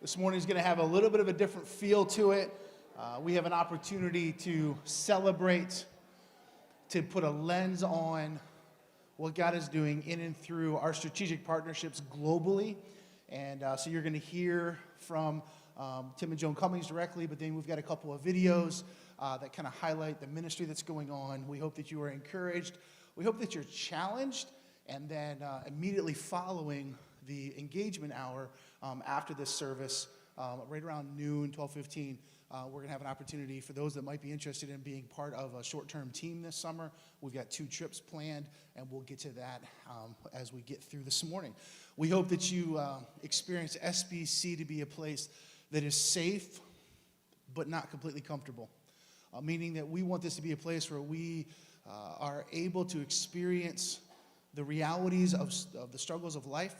This morning is going to have a little bit of a different feel to it. We have an opportunity to celebrate, to put a lens on what God is doing in and through our strategic partnerships globally. And so you're going to hear from Tim and Joan Cummings directly, but then we've got a couple of videos that kind of highlight the ministry that's going on. We hope that you are encouraged. We hope that you're challenged. And then immediately following the engagement hour after this service, right around noon, 12:15, we're going to have an opportunity for those that might be interested in being part of a short-term team this summer. We've got 2 trips planned, and we'll get to that as we get through this morning. We hope that you experience SBC to be a place that is safe but not completely comfortable, meaning that we want this to be a place where we are able to experience the realities of the struggles of life,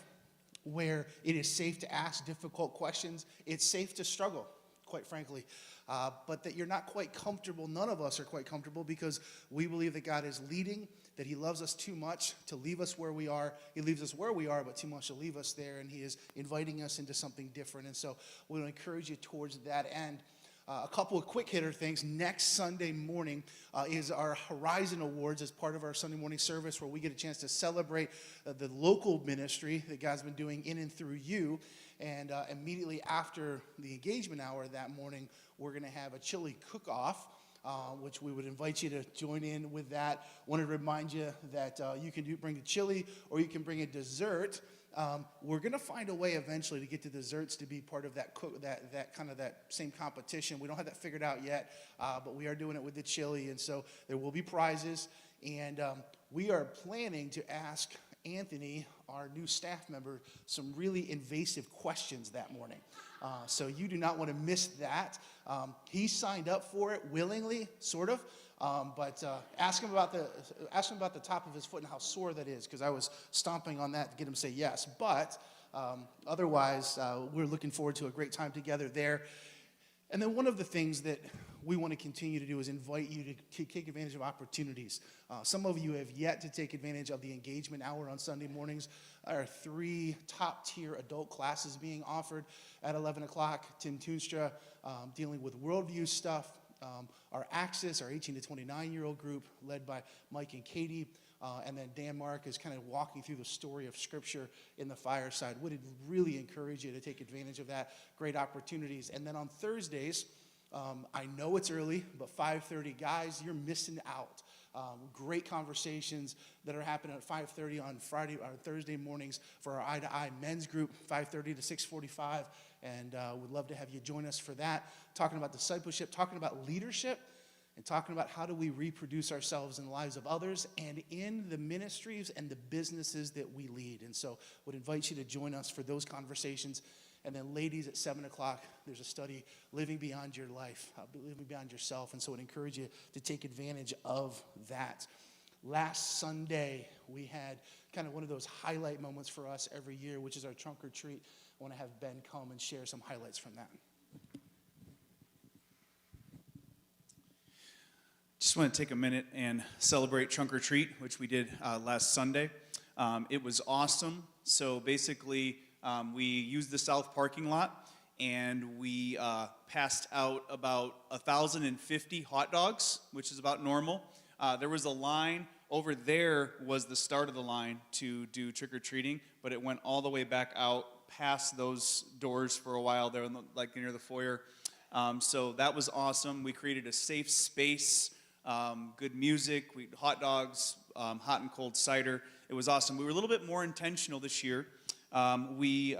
where it is safe to ask difficult questions. It's safe to struggle, quite frankly, but that you're not quite comfortable. None of us are quite comfortable because we believe that God is leading, that he loves us too much to leave us where we are. He leaves us where we are, but too much to leave us there, and he is inviting us into something different. And so we want to encourage you towards that end. A couple of quick hitter things. Next Sunday morning is our Horizon Awards as part of our Sunday morning service, where we get a chance to celebrate the local ministry that God's been doing in and through you. And immediately after the engagement hour that morning, we're going to have a chili cook-off, which we would invite you to join in with that. Want to remind you that you can bring the chili or you can bring a dessert. We're going to find a way eventually to get the desserts to be part of that that same competition. We don't have that figured out yet, but we are doing it with the chili, and so there will be prizes. And we are planning to ask Anthony, our new staff member, some really invasive questions that morning. So you do not want to miss that. He signed up for it willingly, sort of. But ask him about the top of his foot and how sore that is, because I was stomping on that to get him to say yes. But otherwise, we're looking forward to a great time together there. And then one of the things that we want to continue to do is invite you to take advantage of opportunities. Some of you have yet to take advantage of the engagement hour on Sunday mornings. There are 3 top-tier adult classes being offered at 11 o'clock. Tim Toonstra dealing with worldview stuff. Our Axis, our 18 to 29-year-old group, led by Mike and Katie, and then Dan Mark is kind of walking through the story of Scripture in the fireside. Would really encourage you to take advantage of that. Great opportunities. And then on Thursdays, I know it's early, but 5:30, guys, you're missing out. Great conversations that are happening at 5:30 on Thursday mornings for our Eye-to-Eye men's group, 5:30 to 6:45. And we'd love to have you join us for that, talking about discipleship, talking about leadership, and talking about how do we reproduce ourselves in the lives of others and in the ministries and the businesses that we lead. And so would invite you to join us for those conversations. And then ladies, at 7 o'clock, there's a study, Living Beyond Your Life, Living Beyond Yourself. And so I would encourage you to take advantage of that. Last Sunday, we had kind of one of those highlight moments for us every year, which is our trunk or treat. I want to have Ben come and share some highlights from that. Just want to take a minute and celebrate trunk or treat, which we did last Sunday. It was awesome. So basically, we used the south parking lot, and we passed out about 1,050 hot dogs, which is about normal. There was a line. Over there was the start of the line to do trick-or-treating, but it went all the way back out past those doors for a while there, like near the foyer. So that was awesome. We created a safe space, good music, hot dogs, hot and cold cider. It was awesome. We were a little bit more intentional this year. We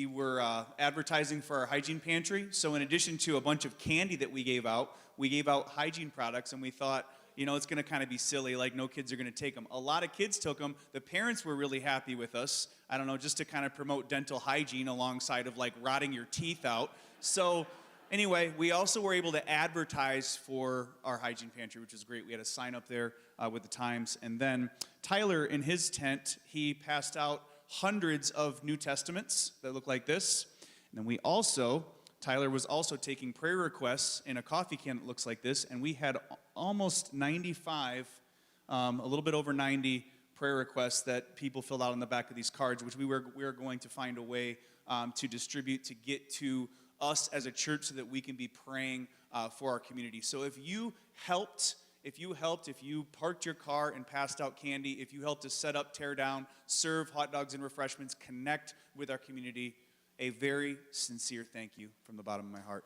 were advertising for our hygiene pantry. So in addition to a bunch of candy that we gave out hygiene products, and we thought, it's going to kind of be silly, like no kids are going to take them. A lot of kids took them. The parents were really happy with us, I don't know, just to kind of promote dental hygiene alongside of like rotting your teeth out. So anyway, we also were able to advertise for our hygiene pantry, which is great. We had a sign up there with the times. And then Tyler, in his tent, he passed out hundreds of New Testaments that look like this. And then Tyler was also taking prayer requests in a coffee can that looks like this, and we had almost 95, a little bit over 90 prayer requests that people filled out on the back of these cards, which we are going to find a way to distribute to get to us as a church so that we can be praying for our community. So if you parked your car and passed out candy, if you helped to set up, tear down, serve hot dogs and refreshments, connect with our community, a very sincere thank you from the bottom of my heart.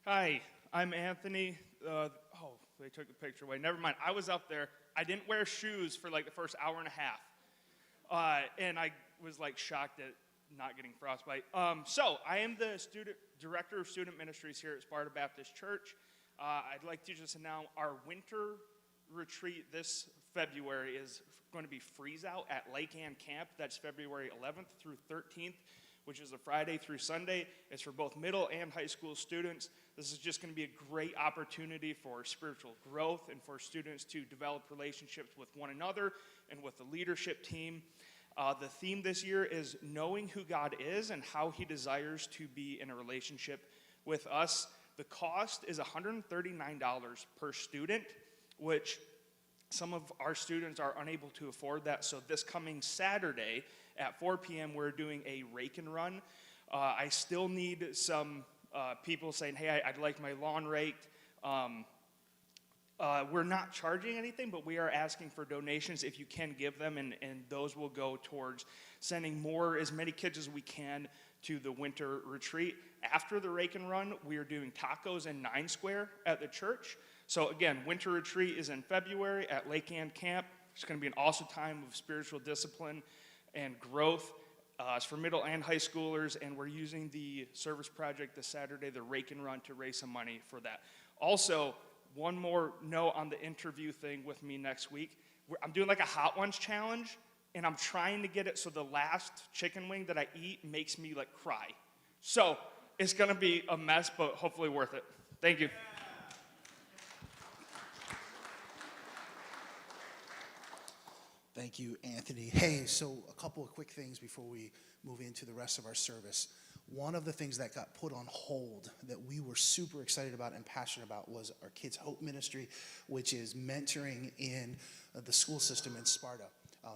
Hi, I'm Anthony. They took the picture away. Never mind. I was up there. I didn't wear shoes for like the first hour and a half. And I was like shocked at not getting frostbite. So I am the director of student ministries here at Sparta Baptist Church. I'd like to just announce our winter retreat this February is going to be freeze out at Lake Ann Camp. That's February 11th through 13th, which is a Friday through Sunday. It's for both middle and high school students. This is just going to be a great opportunity for spiritual growth and for students to develop relationships with one another and with the leadership team. The theme this year is knowing who God is and how he desires to be in a relationship with us. The cost is $139 per student, which some of our students are unable to afford that. So this coming Saturday at 4 p.m., we're doing a rake and run. I still need some people saying, hey, I'd like my lawn raked. We're not charging anything, but we are asking for donations if you can give them, and those will go towards sending as many kids as we can to the winter retreat. After the rake and run, we are doing tacos in 9 Square at the church. So again, winter retreat is in February at Lake Ann Camp. It's going to be an awesome time of spiritual discipline and growth. It's for middle and high schoolers, and we're using the service project this Saturday, the rake and run, to raise some money for that. Also, one more note on the interview thing with me next week. I'm doing like a hot ones challenge, and I'm trying to get it so the last chicken wing that I eat makes me like cry. So it's going to be a mess, but hopefully worth it. Thank you. Thank you, Anthony. Hey, so a couple of quick things before we move into the rest of our service. One of the things that got put on hold that we were super excited about and passionate about was our Kids Hope Ministry, which is mentoring in the school system in Sparta.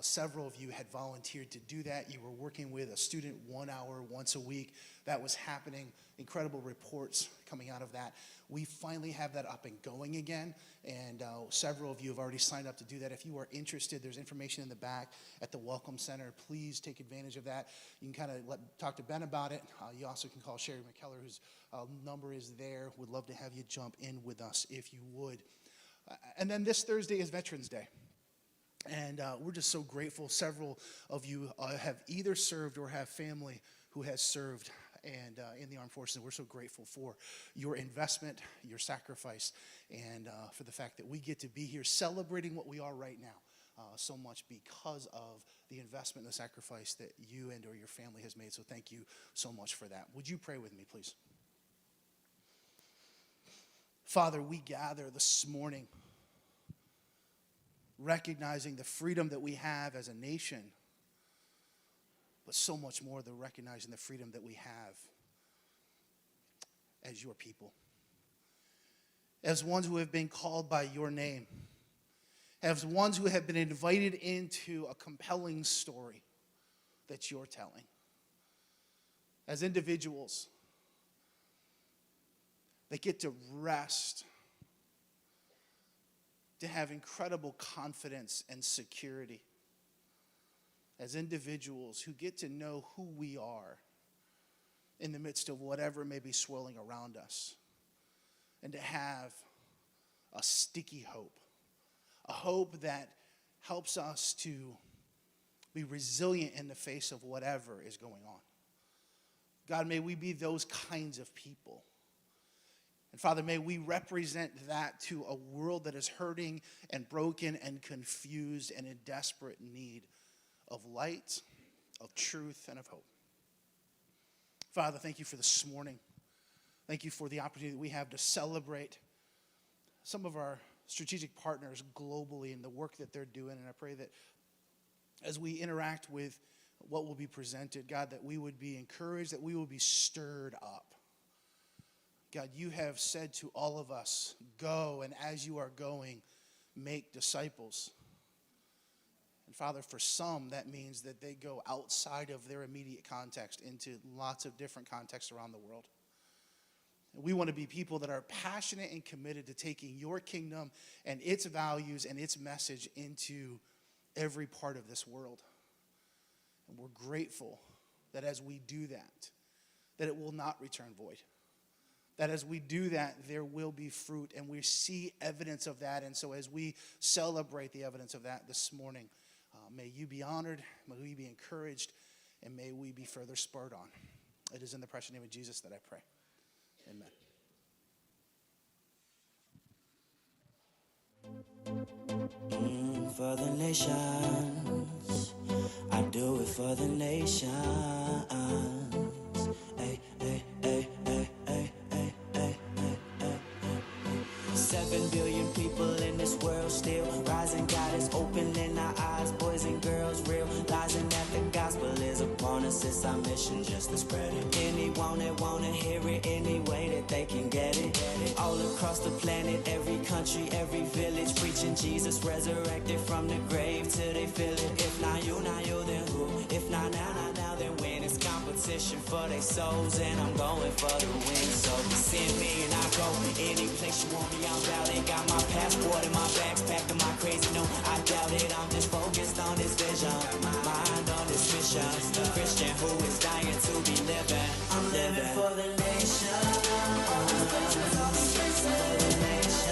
Several of you had volunteered to do that. You were working with a student 1 hour once a week. That was happening. Incredible reports coming out of that. We finally have that up and going again, and several of you have already signed up to do that. If you are interested, there's information in the back at the Welcome Center. Please take advantage of that. You can kind of talk to Ben about it. You also can call Sherry McKellar, whose number is there. Would love to have you jump in with us if you would. And then this Thursday is Veterans Day. And we're just so grateful. Several of you have either served or have family who has served and in the armed forces. We're so grateful for your investment, your sacrifice, and for the fact that we get to be here celebrating what we are right now so much because of the investment and the sacrifice that you and or your family has made. So thank you so much for that. Would you pray with me, please? Father, we gather this morning recognizing the freedom that we have as a nation, but so much more than recognizing the freedom that we have as your people. As ones who have been called by your name, as ones who have been invited into a compelling story that you're telling. As individuals that get to rest, to have incredible confidence and security. As individuals who get to know who we are in the midst of whatever may be swirling around us. And to have a sticky hope. A hope that helps us to be resilient in the face of whatever is going on. God, may we be those kinds of people. And Father, may we represent that to a world that is hurting and broken and confused and in desperate need of light, of truth, and of hope. Father, thank you for this morning. Thank you for the opportunity that we have to celebrate some of our strategic partners globally and the work that they're doing. And I pray that as we interact with what will be presented, God, that we would be encouraged, that we will be stirred up. God, you have said to all of us, go, and as you are going, make disciples. And Father, for some, that means that they go outside of their immediate context into lots of different contexts around the world. And we want to be people that are passionate and committed to taking your kingdom and its values and its message into every part of this world. And we're grateful that as we do that, that it will not return void. That as we do that, there will be fruit, and we see evidence of that. And so as we celebrate the evidence of that this morning, may you be honored, may we be encouraged, and may we be further spurred on. It is in the precious name of Jesus that I pray. Amen. For the nations, I do it for the nations. Hey, hey, hey, hey, hey, hey, hey, hey, hey. 7 billion people in this world still rising. God is opening our eyes, boys and girls, realizing that the gospel is upon us. It's our mission just to spread it. Anyone that wanna hear it any way that they can get it. All across the planet, every country, every village, preaching Jesus resurrected from the grave till they feel it. If not you, then who? If not now, then when? It's competition for their souls, and I'm going for the win. So send me and I go any place you want me. I'm about it. Got my passport in my bags packed in my crazy. No, I doubt it. I'm just focused on this vision. My mind on this mission. A Christian who is dying to be living. I'm living for the nation. For the nation.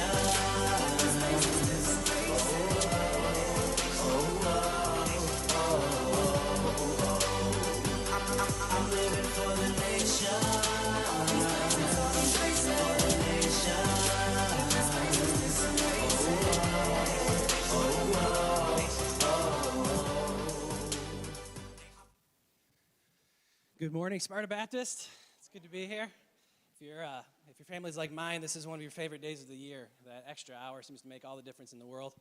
I'm living for the nation. For the nation. Good morning, Sparta Baptist. It's good to be here. If your family's like mine, this is one of your favorite days of the year. That extra hour seems to make all the difference in the world.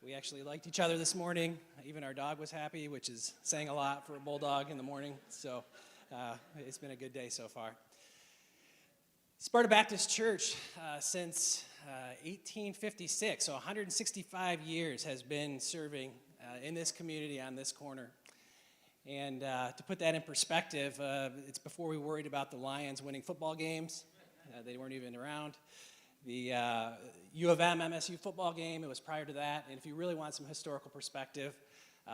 We actually liked each other this morning. Even our dog was happy, which is saying a lot for a bulldog in the morning. So it's been a good day so far. Sparta Baptist Church, since 1856, so 165 years, has been serving in this community on this corner. And to put that in perspective, it's before we worried about the Lions winning football games. They weren't even around. The U of M MSU football game, it was prior to that. And if you really want some historical perspective,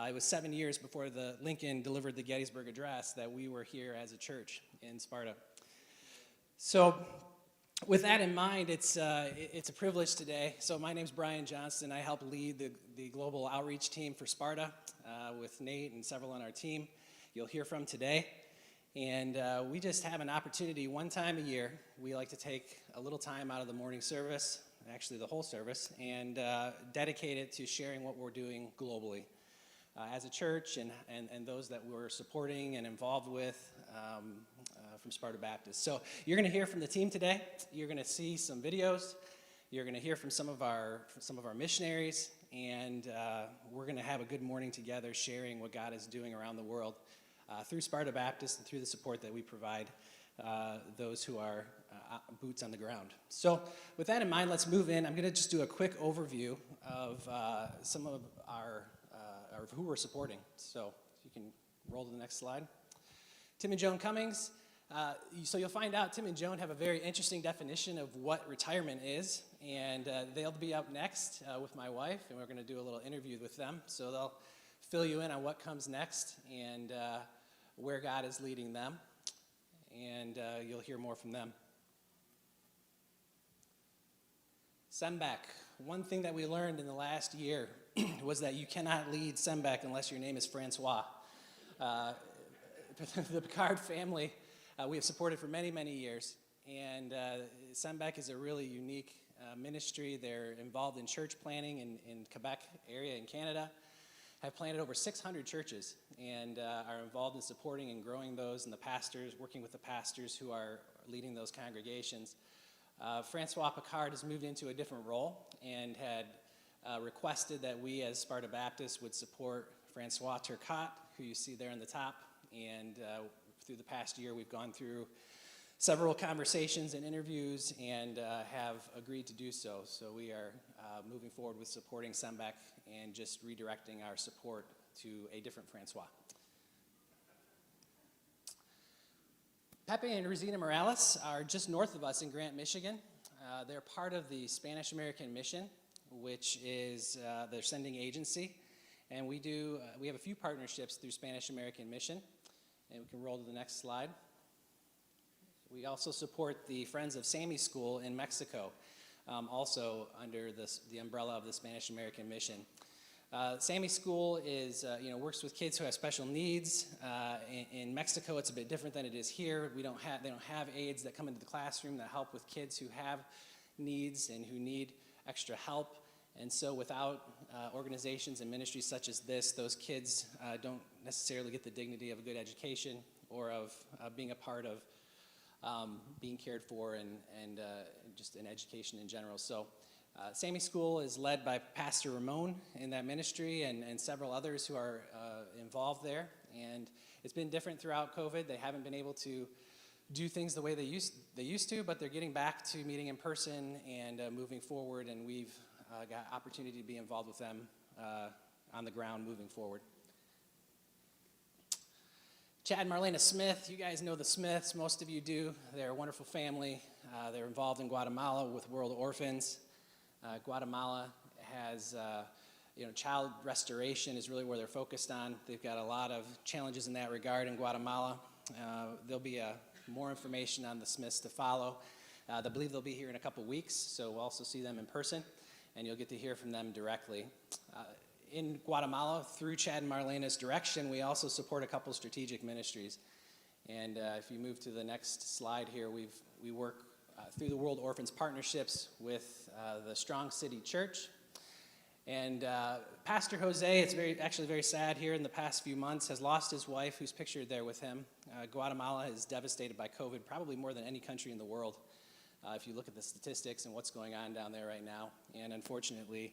it was 7 years before the Lincoln delivered the Gettysburg Address that we were here as a church in Sparta. So with that in mind, it's a privilege today. So my name's Brian Johnston. I help lead the global outreach team for Sparta with Nate and several on our team you'll hear from today. And we just have an opportunity one time a year. We like to take a little time out of the morning service, actually the whole service, and dedicate it to sharing what we're doing globally as a church and those that we're supporting and involved with from Sparta Baptist. So you're going to hear from the team today. You're going to see some videos. You're going to hear from some of our missionaries, and we're going to have a good morning together sharing what God is doing around the world through Sparta Baptist and through the support that we provide those who are boots on the ground. So with that in mind, let's move in. I'm going to just do a quick overview of some of our who we're supporting. So you can roll to the next slide. Tim and Joan Cummings. So you'll find out Tim and Joan have a very interesting definition of what retirement is, and they'll be up next with my wife, and we're going to do a little interview with them. So they'll fill you in on what comes next and where God is leading them, and you'll hear more from them. Sembach. One thing that we learned in the last year was that you cannot lead Sembach unless your name is Francois. The Picard family we have supported for many, many years, and Sembach is a really unique ministry. They're involved in church planting in Quebec area in Canada, have planted over 600 churches, and are involved in supporting and growing those, and the pastors, working with the pastors who are leading those congregations. Francois Picard has moved into a different role and had requested that we as Sparta Baptist would support Francois Turcotte, who you see there on the top, and through the past year we've gone through several conversations and interviews and have agreed to do so. So we are moving forward with supporting Sembec and just redirecting our support to a different Francois. Pepe and Rosina Morales are just north of us in Grant, Michigan. They're part of the Spanish American Mission, which is their sending agency. And we have a few partnerships through Spanish American Mission. And we can roll to the next slide. We also support the Friends of Sammy School in Mexico, also under the umbrella of the Spanish American Mission. Sammy School is, works with kids who have special needs. In Mexico, it's a bit different than it is here. They don't have aides that come into the classroom that help with kids who have needs and who need extra help. And so without organizations and ministries such as this, those kids don't necessarily get the dignity of a good education or of being a part of being cared for and just an education in general. So Sammy School is led by Pastor Ramon in that ministry and several others who are involved there. And it's been different throughout COVID. They haven't been able to do things the way they used to, but they're getting back to meeting in person and moving forward, and we've got opportunity to be involved with them on the ground moving forward. Chad and Marlena Smith, you guys know the Smiths, most of you do. They're a wonderful family. They're involved in Guatemala with World Orphans. Guatemala has, child restoration is really where they're focused on. They've got a lot of challenges in that regard in Guatemala. There'll be more information on the Smiths to follow. I believe they'll be here in a couple weeks, so we'll also see them in person, and you'll get to hear from them directly. In Guatemala, through Chad and Marlena's direction, we also support a couple strategic ministries. And if you move to the next slide here, we work through the World Orphans Partnerships with the Strong City Church. And Pastor Jose, it's actually very sad here in the past few months, has lost his wife, who's pictured there with him. Guatemala is devastated by COVID, probably more than any country in the world, if you look at the statistics and what's going on down there right now. And unfortunately,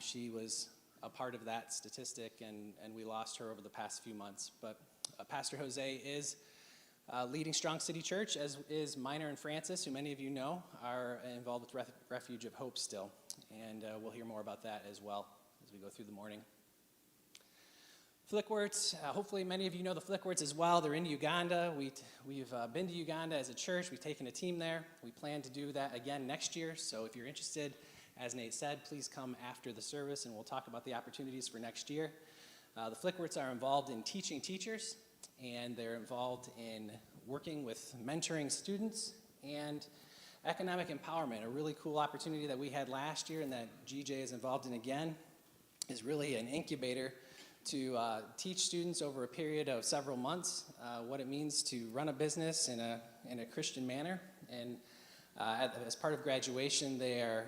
she was a part of that statistic, and we lost her over the past few months. But Pastor Jose is leading Strong City Church, as is Minor and Francis, who many of you know, are involved with Refuge of Hope still. And we'll hear more about that as well as we go through the morning. Flickworts, hopefully many of you know the Flickworts as well. They're in Uganda. We've been to Uganda as a church. We've taken a team there. We plan to do that again next year. So if you're interested, as Nate said, please come after the service and we'll talk about the opportunities for next year. The Flickworts are involved in teaching teachers, and they're involved in working with mentoring students and economic empowerment. A really cool opportunity that we had last year and that GJ is involved in again is really an incubator to teach students over a period of several months what it means to run a business in a Christian manner. And as part of graduation, they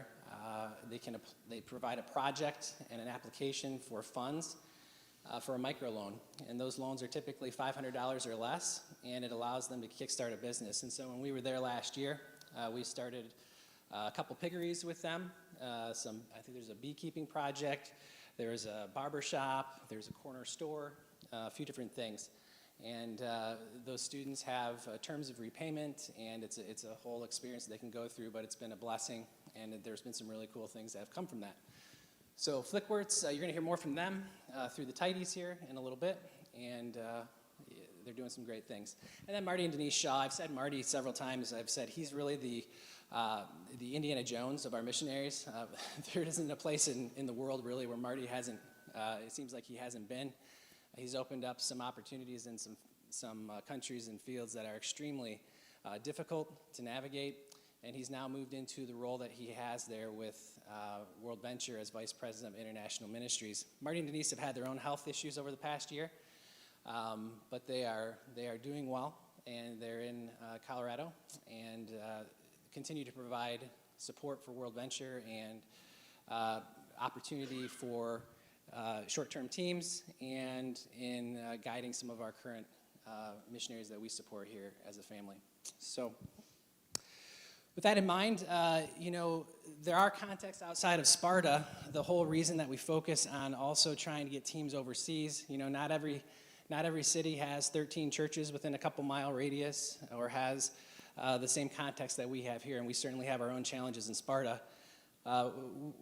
provide a project and an application for funds for a microloan. And those loans are typically $500 or less, and it allows them to kickstart a business. And so when we were there last year, we started a couple piggeries with them. I think there's a beekeeping project, there's a barber shop, there's a corner store, a few different things. And those students have terms of repayment, and it's a whole experience they can go through, but it's been a blessing, and there's been some really cool things that have come from that. So Flickworts, you're going to hear more from them through the tidies here in a little bit, and they're doing some great things. And then Marty and Denise Shaw, I've said Marty several times. I've said he's really the Indiana Jones of our missionaries. There isn't a place in the world really where Marty hasn't, it seems like he hasn't been. He's opened up some opportunities in some countries and fields that are extremely difficult to navigate, and he's now moved into the role that he has there with World Venture as Vice President of International Ministries. Marty and Denise have had their own health issues over the past year, but they are doing well, and they're in Colorado, and continue to provide support for World Venture and opportunity for short-term teams, and in guiding some of our current missionaries that we support here as a family. So with that in mind, there are contexts outside of Sparta. The whole reason that we focus on also trying to get teams overseas, not every city has 13 churches within a couple mile radius or has the same context that we have here, and we certainly have our own challenges in Sparta.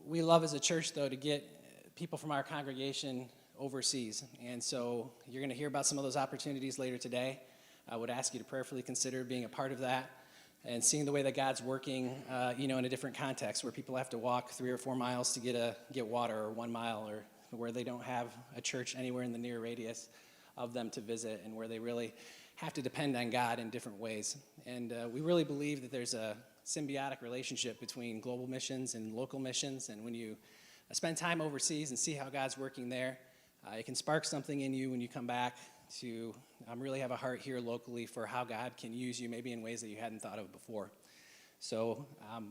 We love as a church, though, to get people from our congregation overseas. And so you're going to hear about some of those opportunities later today. I would ask you to prayerfully consider being a part of that and seeing the way that God's working, in a different context where people have to walk 3 or 4 miles to get water, or 1 mile, or where they don't have a church anywhere in the near radius of them to visit, and where they really have to depend on God in different ways. And we really believe that there's a symbiotic relationship between global missions and local missions, and when you spend time overseas and see how God's working there, it can spark something in you when you come back to really have a heart here locally for how God can use you maybe in ways that you hadn't thought of before. So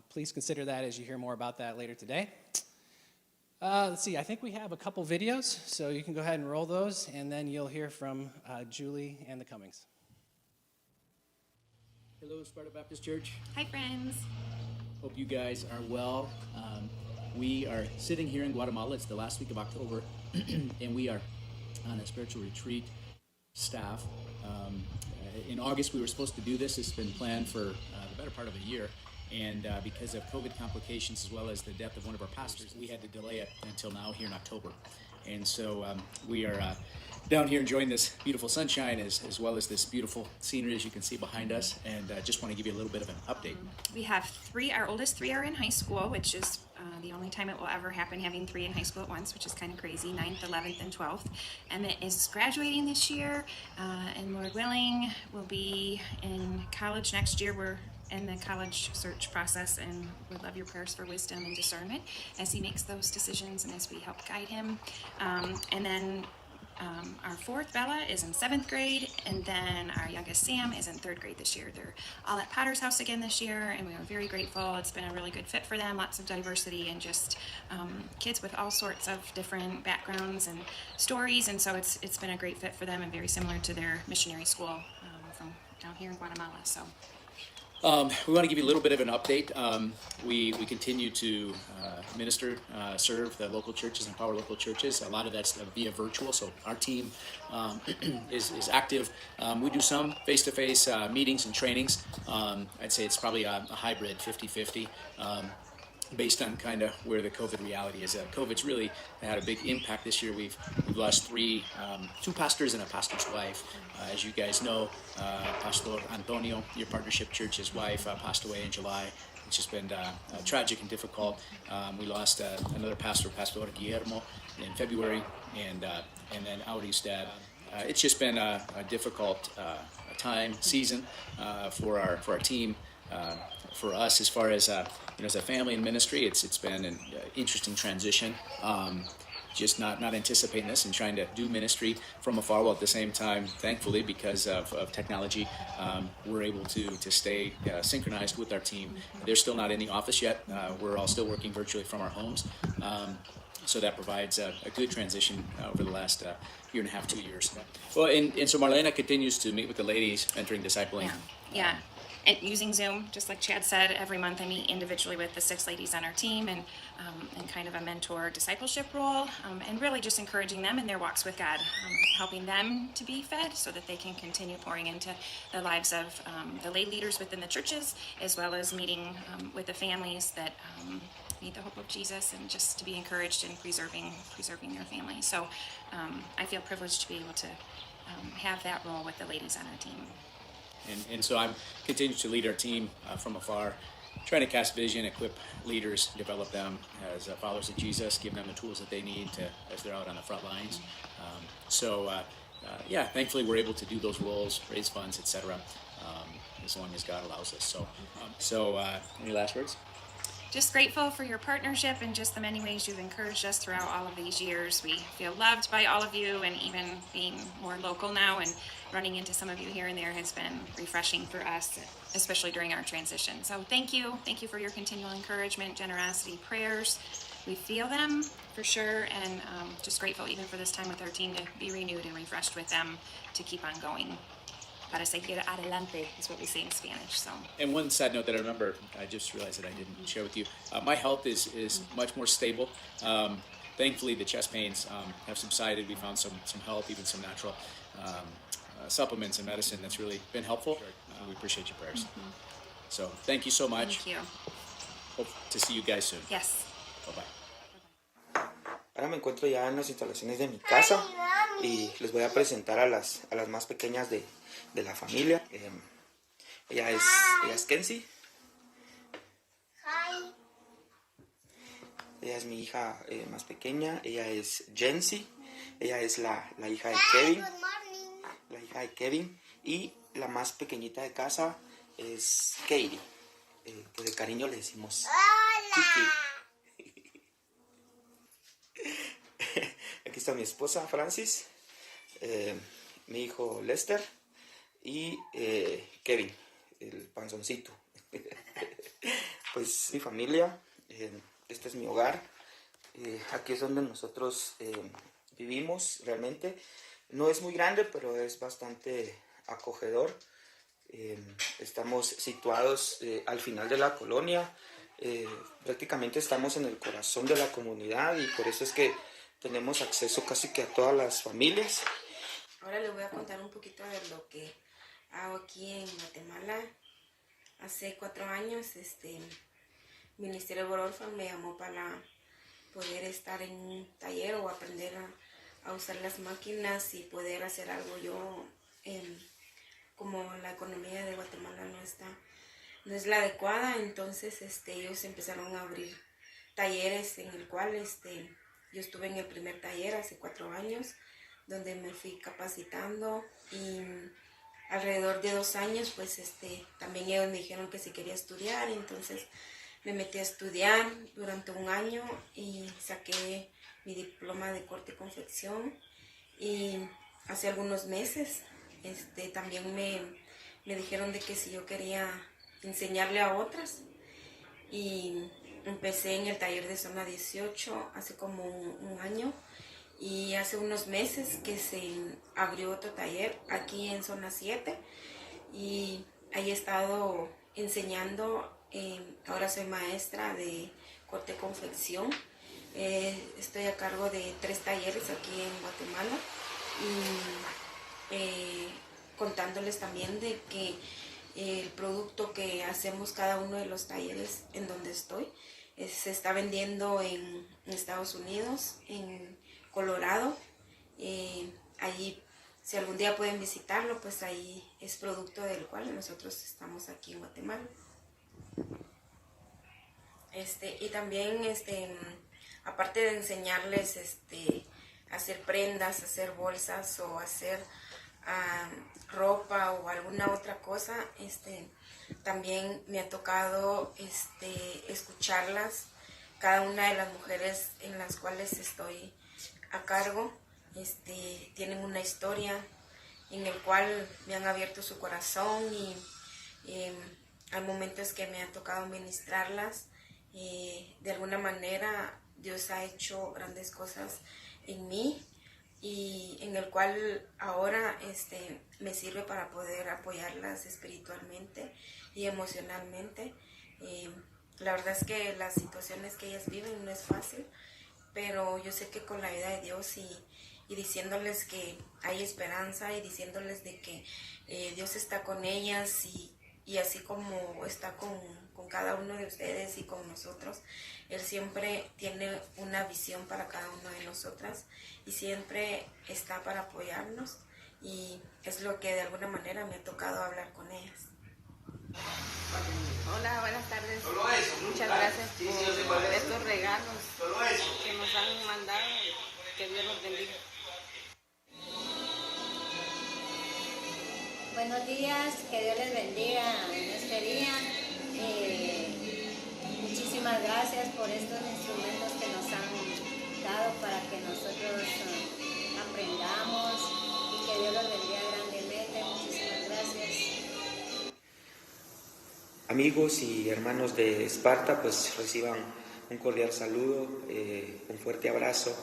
please consider that as you hear more about that later today. Let's see, I think we have a couple videos, so you can go ahead and roll those, and then you'll hear from Julie and the Cummings. Hello, Sparta Baptist Church. Hi, friends. Hope you guys are well. We are sitting here in Guatemala. It's the last week of October, and we are on a spiritual retreat staff. In August, we were supposed to do this. It's been planned for the better part of a year, and because of COVID complications as well as the death of one of our pastors, we had to delay it until now here in October. And so we are down here enjoying this beautiful sunshine as well as this beautiful scenery as you can see behind us, and just want to give you a little bit of an update. We have 3, our oldest 3 are in high school, which is the only time it will ever happen, having 3 in high school at once, which is kind of crazy, 9th, 11th, and 12th. Emmett is graduating this year, and Lord willing, will be in college next year. We're in the college search process, and would love your prayers for wisdom and discernment as he makes those decisions and as we help guide him. And then our 4th, Bella, is in 7th grade, and then our youngest, Sam, is in 3rd grade this year. They're all at Potter's house again this year, and we are very grateful. It's been a really good fit for them, lots of diversity, and just kids with all sorts of different backgrounds and stories, and so it's been a great fit for them and very similar to their missionary school from down here in Guatemala. So. We want to give you a little bit of an update. We continue to minister, serve the local churches, empower local churches. A lot of that's via virtual, so our team is active. We do some face-to-face meetings and trainings. I'd say it's probably a hybrid 50-50. Based on kind of where the COVID reality is. COVID's really had a big impact this year. We've lost 2 pastors and a pastor's wife. As you guys know, Pastor Antonio, your partnership church's wife, passed away in July. It's just been tragic and difficult. We lost another pastor, Pastor Guillermo, in February, and then Audi's dad. It's just been a difficult season for our team. For us, as far as as a family and ministry, it's been an interesting transition. Just not anticipating this and trying to do ministry from afar, while at the same time, thankfully, because of technology, we're able to stay synchronized with our team. They're still not in the office yet. We're all still working virtually from our homes. So that provides a good transition over the last year and a half, 2 years. Well, and so Marlena continues to meet with the ladies, mentoring, discipling. Yeah. And using Zoom, just like Chad said, every month I meet individually with the 6 ladies on our team, and kind of a mentor discipleship role, and really just encouraging them in their walks with God, helping them to be fed so that they can continue pouring into the lives of the lay leaders within the churches, as well as meeting with the families that need the hope of Jesus, and just to be encouraged in preserving their family. So I feel privileged to be able to have that role with the ladies on our team. And so I'm continuing to lead our team from afar, trying to cast vision, equip leaders, develop them as followers of Jesus, give them the tools that they need as they're out on the front lines. Thankfully we're able to do those roles, raise funds, etc. As long as God allows us. So any last words? Just grateful for your partnership and just the many ways you've encouraged us throughout all of these years. We feel loved by all of you, and even being more local now and running into some of you here and there has been refreshing for us, especially during our transition. So thank you. Thank you for your continual encouragement, generosity, prayers. We feel them for sure, and just grateful even for this time with our team to be renewed and refreshed with them to keep on going. Para seguir adelante is what we say in Spanish. So. And one side note that I remember, I just realized that I didn't share with you. My health is much more stable. Thankfully, the chest pains have subsided. We found some help, even some natural supplements and medicine that's really been helpful. We appreciate your prayers. So thank you so much. Thank you. Hope to see you guys soon. Yes. Bye-bye. Ahora me encuentro ya en las instalaciones de mi casa y les voy a presentar a las más pequeñas de la familia. Ella es Kenzie. Ella es mi hija más pequeña. Ella es Jency. Ella es la hija de Kevin. La hija de Kevin. Y la más pequeñita de casa es Katie. Que de cariño le decimos Kiki. Aquí está mi esposa Francis. Mi hijo Lester. Y Kevin, el panzoncito. Pues mi familia. Este es mi hogar. Aquí es donde nosotros vivimos realmente. No es muy grande, pero es bastante acogedor. Estamos situados al final de la colonia. Prácticamente estamos en el corazón de la comunidad y por eso es que tenemos acceso casi que a todas las familias. Ahora les voy a contar un poquito de lo que hago aquí en Guatemala. Hace 4 años, Ministerio de Orfan me llamó para poder estar en un taller o aprender a usar las máquinas y poder hacer algo yo. Como la economía de Guatemala no es la adecuada, entonces ellos empezaron a abrir talleres en el cual yo estuve en el primer taller hace 4 años, donde me fui capacitando y alrededor de 2 años pues también ellos me dijeron que si quería estudiar, entonces me metí a estudiar durante 1 año y saqué mi diploma de corte y confección. Y hace algunos meses también me dijeron de que si yo quería enseñarle a otras. Y empecé en el taller de zona 18 hace como 1 año. Y hace unos meses que se abrió otro taller aquí en zona 7. Y ahí he estado enseñando. Ahora soy maestra de corte y confección. Estoy a cargo de 3 talleres aquí en Guatemala y contándoles también de que el producto que hacemos cada uno de los talleres en donde estoy se está vendiendo en Estados Unidos, en Colorado. Allí, si algún día pueden visitarlo, pues ahí es producto del cual nosotros estamos aquí en Guatemala. Y también aparte de enseñarles hacer prendas, hacer bolsas o hacer ropa o alguna otra cosa, también me ha tocado escucharlas, cada una de las mujeres en las cuales estoy a cargo tienen una historia en el cual me han abierto su corazón y hay momentos que me ha tocado ministrarlas. De alguna manera Dios ha hecho grandes cosas en mí y en el cual ahora me sirve para poder apoyarlas espiritualmente y emocionalmente. La verdad es que las situaciones que ellas viven no es fácil, pero yo sé que con la ayuda de Dios y diciéndoles que hay esperanza y diciéndoles de que Dios está con ellas y así como está con cada uno de ustedes y con nosotros, Él siempre tiene una visión para cada una de nosotras y siempre está para apoyarnos y es lo que de alguna manera me ha tocado hablar con ellas. Hola, buenas tardes. Muchas gracias por estos regalos que nos han mandado. Que Dios los bendiga. Buenos días, que Dios les bendiga en este día. Muchísimas gracias por estos instrumentos que nos han dado para que nosotros aprendamos y que Dios los bendiga grandemente. Muchísimas gracias. Amigos y hermanos de Sparta, pues reciban un cordial saludo, un fuerte abrazo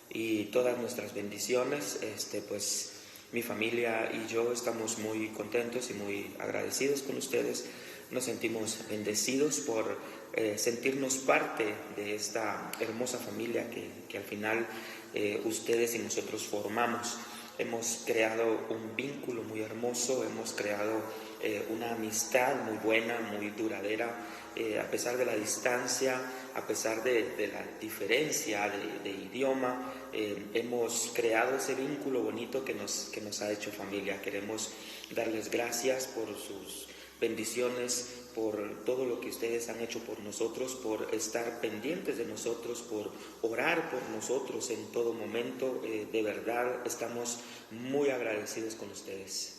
y todas nuestras bendiciones. Pues mi familia y yo estamos muy contentos y muy agradecidos con ustedes. Nos sentimos bendecidos por sentirnos parte de esta hermosa familia que al final ustedes y nosotros formamos. hemos creado un vínculo muy hermoso, hemos creado una amistad muy buena, muy duradera, a pesar de la distancia, a pesar de la diferencia de idioma, hemos creado ese vínculo bonito que nos ha hecho familia. Queremos darles gracias por sus bendiciones, por todo lo que ustedes han hecho por nosotros, por estar pendientes de nosotros, por orar por nosotros en todo momento. De verdad, estamos muy agradecidos con ustedes.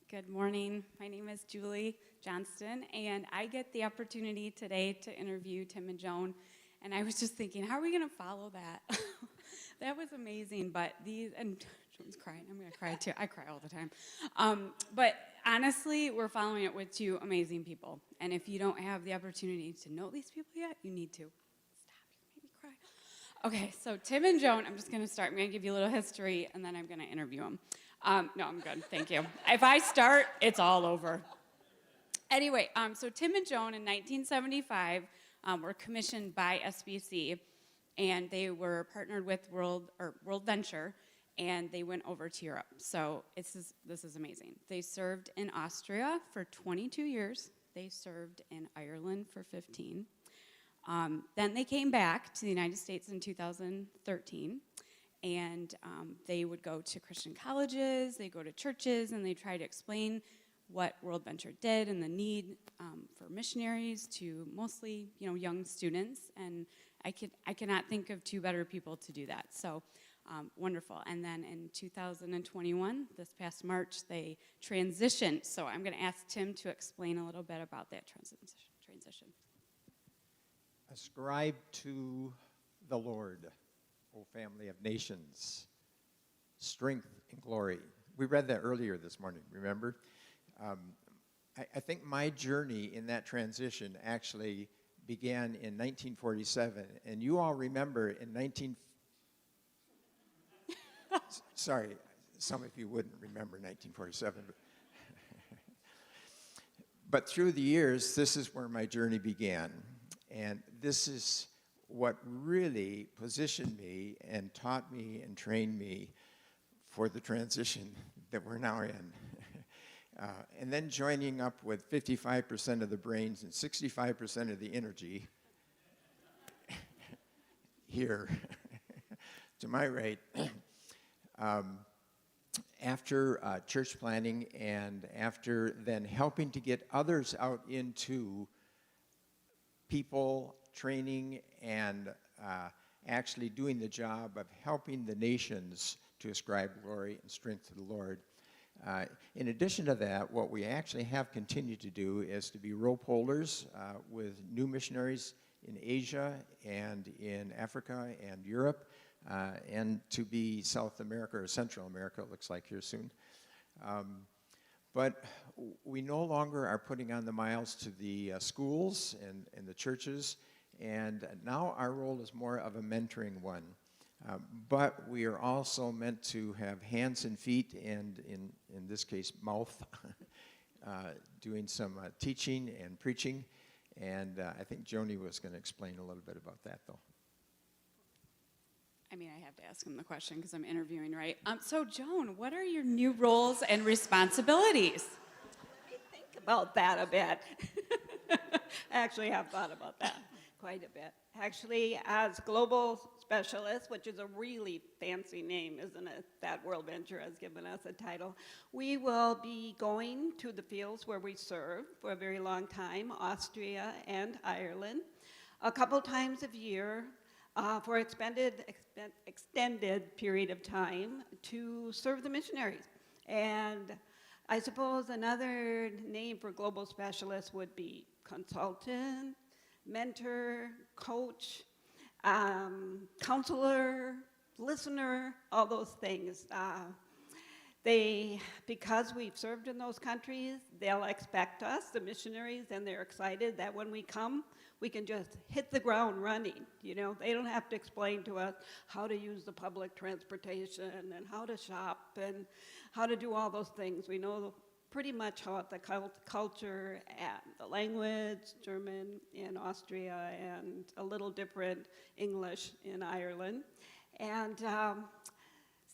Good morning. My name is Julie Johnston, and I get the opportunity today to interview Tim and Joan. And I was just thinking, how are we going to follow that? That was amazing. But and Joan's crying. I'm going to cry too. I cry all the time. But honestly, we're following it with two amazing people. And if you don't have the opportunity to know these people yet, you need to. Stop, you made me cry. Okay, so Tim and Joan, I'm just going to start. I'm going to give you a little history, and then I'm going to interview them. No, I'm good. Thank you. If I start, it's all over. Anyway, so Tim and Joan in 1975 were commissioned by SBC, and they were partnered with World Venture, and they went over to Europe. So this is amazing. They served in Austria for 22 years. They served in Ireland for 15. Then they came back to the United States in 2013. And they would go to Christian colleges, they go to churches, and they try to explain what World Venture did and the need for missionaries to mostly, young students. And I cannot think of two better people to do that. So wonderful. And then in 2021, this past March, they transitioned. So I'm going to ask Tim to explain a little bit about that transition. Ascribe to the Lord, O family of nations, strength and glory. We read that earlier this morning, remember? I think my journey in that transition actually began in 1947, and you all remember in sorry, some of you wouldn't remember 1947, but through the years, this is where my journey began, and this is what really positioned me and taught me and trained me for the transition that we're now in. And then joining up with 55% of the brains and 65% of the energy here to my right, after church planning and after then helping to get others out into people training and actually doing the job of helping the nations to ascribe glory and strength to the Lord. In addition to that, what we actually have continued to do is to be rope holders with new missionaries in Asia and in Africa and Europe, and to be South America or Central America, it looks like here soon. But we no longer are putting on the miles to the schools and the churches, and now our role is more of a mentoring one. But we are also meant to have hands and feet, and in this case, mouth, doing some teaching and preaching. And I think Joni was going to explain a little bit about that, though. I mean, I have to ask him the question because I'm interviewing, right? So, Joan, what are your new roles and responsibilities? Let me think about that a bit. Actually, I've thought about that quite a bit. Actually, as global specialist, which is a really fancy name, isn't it? That World Venture has given us a title. We will be going to the fields where we serve for a very long time, Austria and Ireland, a couple times a year for extended period of time to serve the missionaries. And I suppose another name for global specialist would be consultant, mentor, coach, counselor, listener, all those things. Because we've served in those countries, they'll expect us, the missionaries, and they're excited that when we come, we can just hit the ground running. You know, they don't have to explain to us how to use the public transportation and how to shop and how to do all those things. We know pretty much how the culture and the language, German in Austria, and a little different English in Ireland. And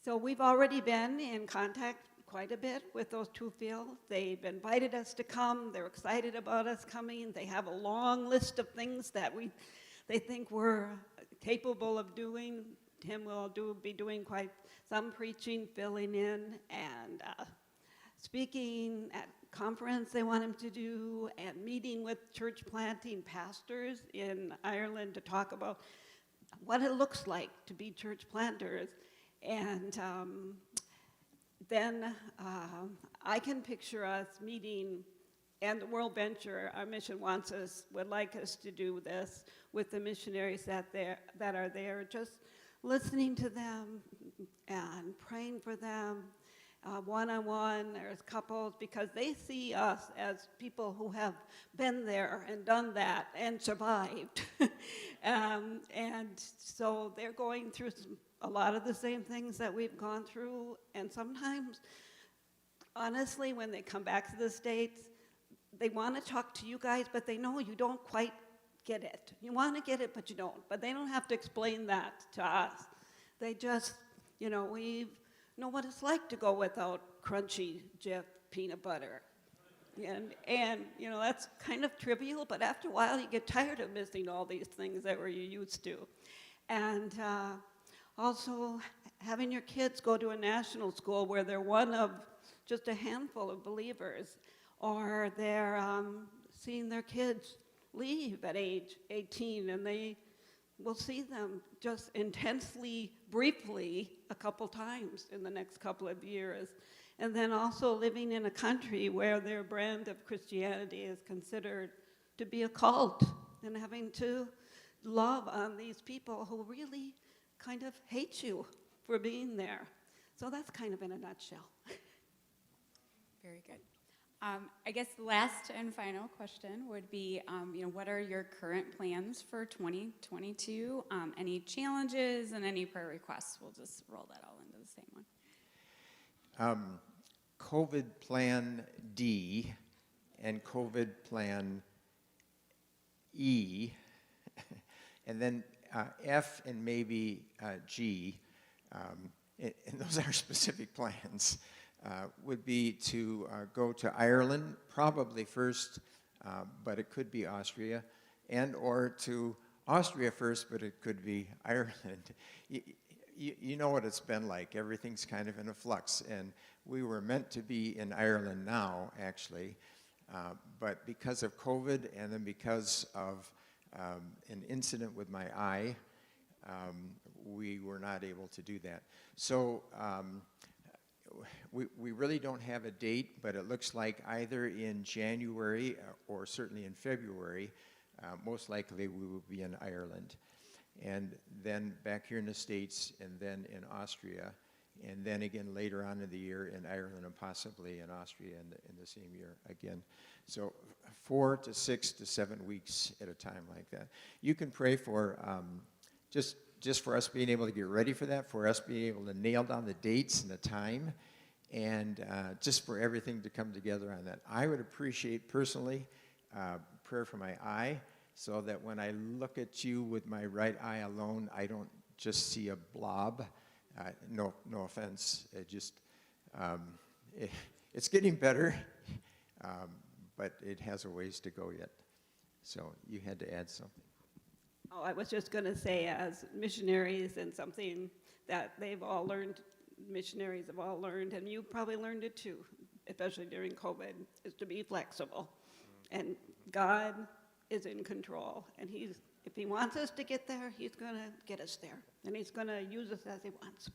so we've already been in contact quite a bit with those two fields. They've invited us to come. They're excited about us coming. They have a long list of things that they think we're capable of doing. Tim will be doing quite some preaching, filling in, and speaking at conference they want him to do, and meeting with church planting pastors in Ireland to talk about what it looks like to be church planters. And then I can picture us meeting, and the World Venture, our mission would like us to do this with the missionaries that are there, just listening to them and praying for them, one-on-one, as couples, because they see us as people who have been there and done that and survived. And so they're going through a lot of the same things that we've gone through, and sometimes, honestly, when they come back to the States, they want to talk to you guys, but they know you don't quite get it. You want to get it, but you don't. But they don't have to explain that to us. They just, we know what it's like to go without crunchy Jif peanut butter. And that's kind of trivial, but after a while you get tired of missing all these things that you used to. And also having your kids go to a national school where they're one of just a handful of believers, or they're seeing their kids leave at age 18, and they will see them just intensely, briefly, a couple times in the next couple of years. And then also living in a country where their brand of Christianity is considered to be a cult, and having to love on these people who really kind of hate you for being there. So that's kind of in a nutshell. Very good. I guess the last and final question would be, what are your current plans for 2022? Any challenges and any prayer requests? We'll just roll that all into the same one. COVID Plan D and COVID Plan E, and then F and maybe G, and those are specific plans. Would be to go to Ireland, probably first, but it could be Austria, and or to Austria first, but it could be Ireland. You know what it's been like. Everything's kind of in a flux, and we were meant to be in Ireland now, actually, but because of COVID and then because of an incident with my eye, we were not able to do that. So we really don't have a date, but it looks like either in January or certainly in February, most likely we will be in Ireland. And then back here in the States, and then in Austria, and then again later on in the year in Ireland and possibly in Austria in the same year again. So 4 to 6 to 7 weeks at a time like that. You can pray for just for us being able to get ready for that, for us being able to nail down the dates and the time, and just for everything to come together on that. I would appreciate personally prayer for my eye, so that when I look at you with my right eye alone, I don't just see a blob. No offense. It's getting better, but it has a ways to go yet. So you had to add something. Oh, I was just going to say, as missionaries, and something that missionaries have all learned, and you probably learned it too, especially during COVID, is to be flexible. And God is in control, and if he wants us to get there, he's going to get us there, and he's going to use us as he wants.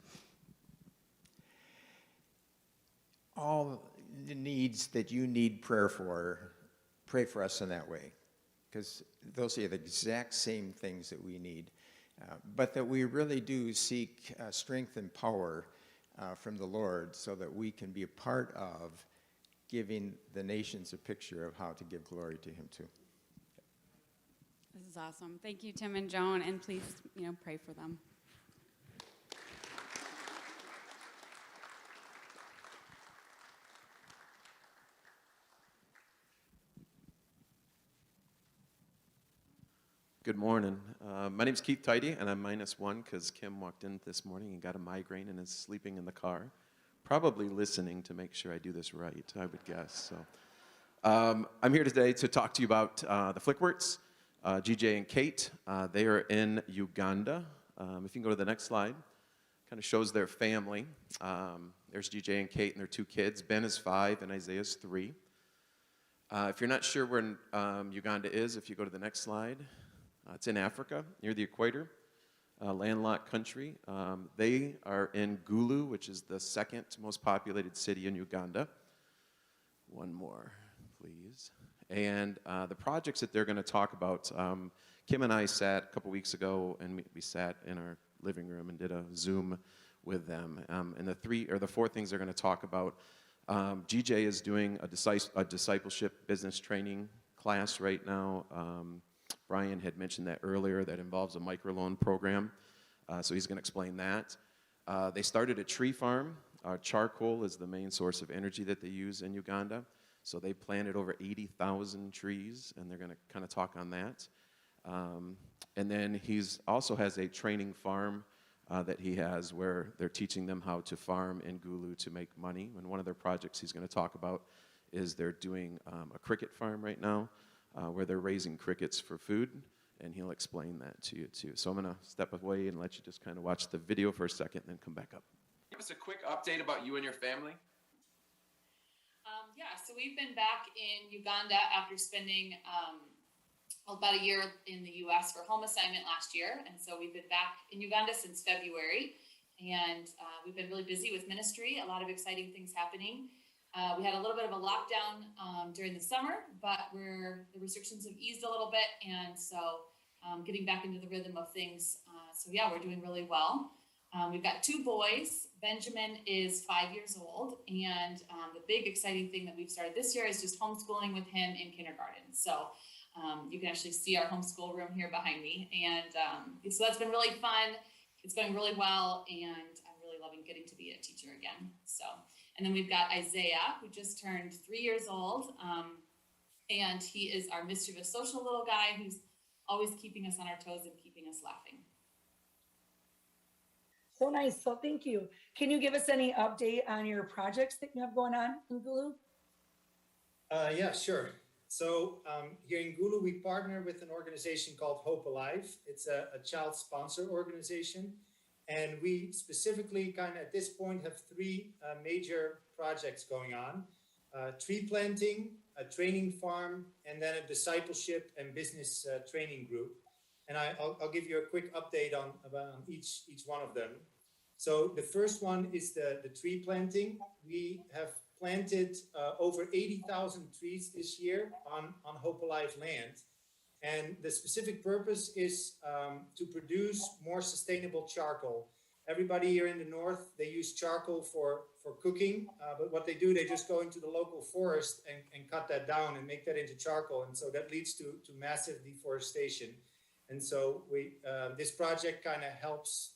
All the needs that you need prayer for, pray for us in that way, because those are the exact same things that we need, but that we really do seek strength and power from the Lord, so that we can be a part of giving the nations a picture of how to give glory to him too. This is awesome. Thank you, Tim and Joan, and please, pray for them. Good morning. My name's Keith Tidy, and I'm -1 because Kim walked in this morning and got a migraine and is sleeping in the car, probably listening to make sure I do this right, I would guess. So, I'm here today to talk to you about the Flickworts, GJ and Kate. They are in Uganda. If you can go to the next slide, kind of shows their family. There's GJ and Kate and their 2 kids. Ben is 5 and Isaiah is 3. If you're not sure where Uganda is, if you go to the next slide, it's in Africa, near the equator, landlocked country. They are in Gulu, which is the 2nd most populated city in Uganda. One more, please. And the projects that they're going to talk about, Kim and I sat a couple weeks ago, and we sat in our living room and did a Zoom with them. And the 4 things they're going to talk about, GJ is doing a discipleship business training class right now. Brian had mentioned that earlier. That involves a microloan program, so he's going to explain that. They started a tree farm. Charcoal is the main source of energy that they use in Uganda, so they planted over 80,000 trees, and they're going to kind of talk on that. And then he's also has a training farm that he has where they're teaching them how to farm in Gulu to make money. And one of their projects he's going to talk about is they're doing a cricket farm right now, where they're raising crickets for food, and he'll explain that to you too. So I'm going to step away and let you just kind of watch the video for a second and then come back up. Give us a quick update about you and your family. Yeah, so we've been back in Uganda after spending about a year in the U.S. for home assignment last year, and so we've been back in Uganda since February, and we've been really busy with ministry, a lot of exciting things happening. We had a little bit of a lockdown during the summer, but the restrictions have eased a little bit, and so getting back into the rhythm of things. So yeah, we're doing really well. We've got 2 boys. Benjamin is 5 years old, and the big exciting thing that we've started this year is just homeschooling with him in kindergarten. So you can actually see our homeschool room here behind me, and so that's been really fun. It's going really well, and I'm really loving getting to be a teacher again. So. And then we've got Isaiah, who just turned 3 years old, and he is our mischievous social little guy who's always keeping us on our toes and keeping us laughing. So nice. So thank you. Can you give us any update on your projects that you have going on in Gulu? Yeah, sure. So here in Gulu, we partner with an organization called Hope Alive. It's a child sponsor organization. And we specifically kind of at this point have 3 major projects going on. Tree planting, a training farm, and then a discipleship and business training group. And I'll give you a quick update on each one of them. So the first one is the tree planting. We have planted over 80,000 trees this year on Hope Alive land. And the specific purpose is to produce more sustainable charcoal. Everybody here in the north, they use charcoal for cooking, but what they do, they just go into the local forest and cut that down and make that into charcoal. And so that leads to massive deforestation. And so this project kind of helps